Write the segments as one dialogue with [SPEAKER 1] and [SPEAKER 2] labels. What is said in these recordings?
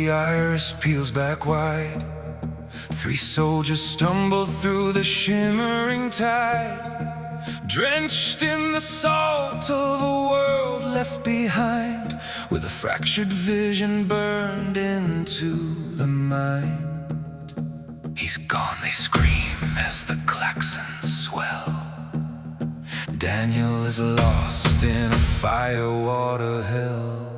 [SPEAKER 1] the iris peels back wide. Three soldiers stumble through the shimmering tide, drenched in the salt of a world left behind, with a fractured vision burned into the mind. He's gone, they scream as the claxons swell. Daniel is lost in a firewater hell.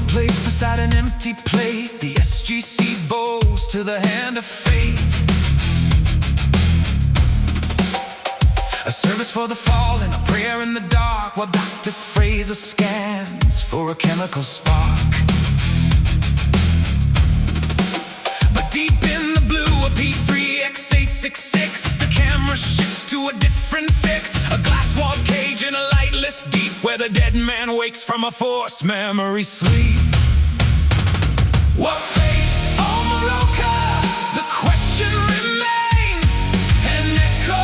[SPEAKER 1] Placed beside an empty plate, the SGC bows to the hand of fate. A service for the fallen, a prayer in the dark, while Dr. Fraser scans for a chemical spark. But deep in the blue, a P3X866, the camera shifts to a different fix. A glass-walled cage in a lightless deep, where the dead man wakes from a forced memory sleep. What fate, Omoroca? The question remains, an echo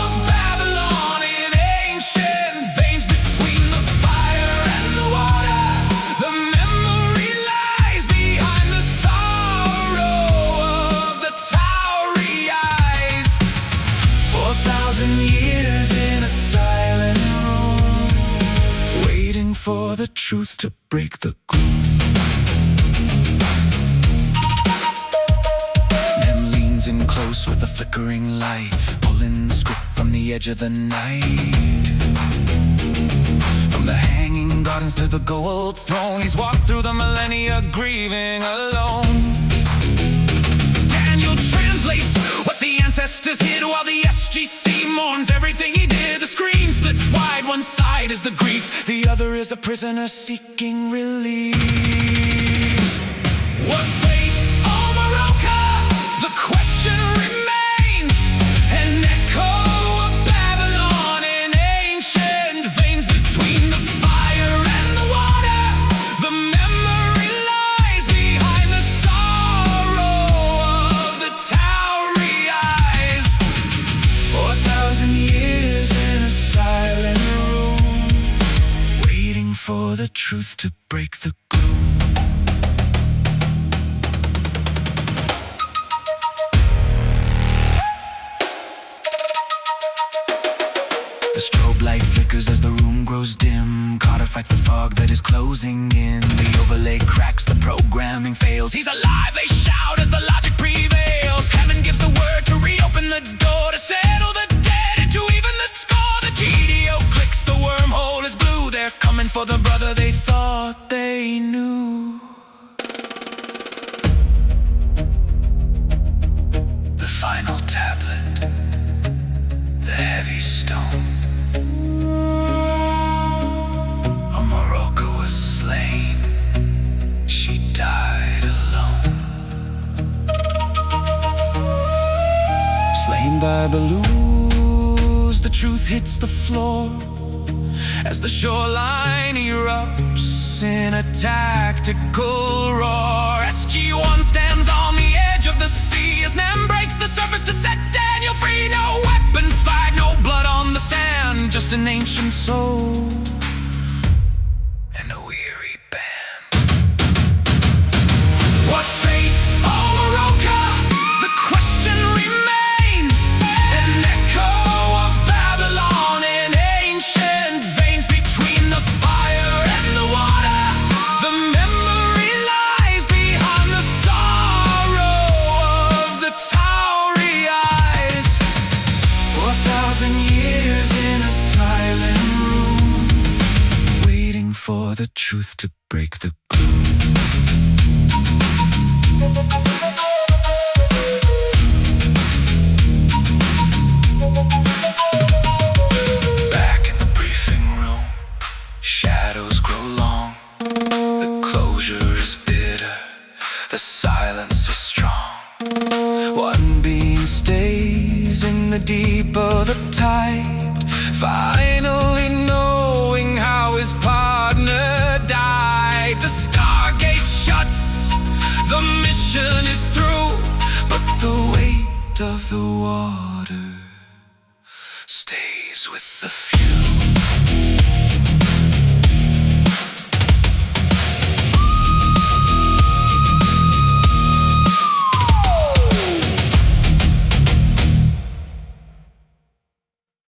[SPEAKER 1] of Babylon in ancient veins. Between the fire and the water, the memory lies behind the sorrow of the towery eyes. 4,000 years in a silent room, waiting for the truth to break the gloom. In close with a flickering light, pulling the script from the edge of the night. From the hanging gardens to the gold throne, he's walked through the millennia grieving alone. Daniel translates what the ancestors hid, while the SGC mourns everything he did. The screen splits wide, one side is the grief, the other is a prisoner seeking relief. What fate, Omoroca? The question remains, an echo of Babylon in ancient veins. Between the fire and the water, the memory lies behind the sorrow of the towery eyes. 4,000 years in a silent room, waiting for the truth to break the gloom. The strobe light flickers as the room grows dim. Carter fights the fog that is closing in. The overlay cracks, the programming fails. He's alive, they shout as the logic prevails. Heaven gives the word to reopen the door, to settle the dead and to even the score. The GDO clicks, the wormhole is blue. They're coming for the brother they thought they knew. The final tablet, the heavy stone. Omoroca was slain, she died alone. Slain by balloons, the truth hits the floor as the shoreline erupts in a tactical roar. SG-1 stands on the edge of the sea as Nem breaks the surface to set Daniel free. No weapons fired, no blood on the sand, just an ancient soul and a weary band. What fate, Omoroca? The question remains, an echo of Babylon in ancient veins. Between the fire and the water, the memory lies behind the sorrow of the towery eyes. 4,000 years in a silent room, waiting for the truth to break the gloom. Back in the briefing room, shadows grow long. The closure is bitter, the silence is strong. One being stays in the deep of the tide, finally knowing how his partner died. The stargate shuts, the mission is through, but the weight of the water stays with the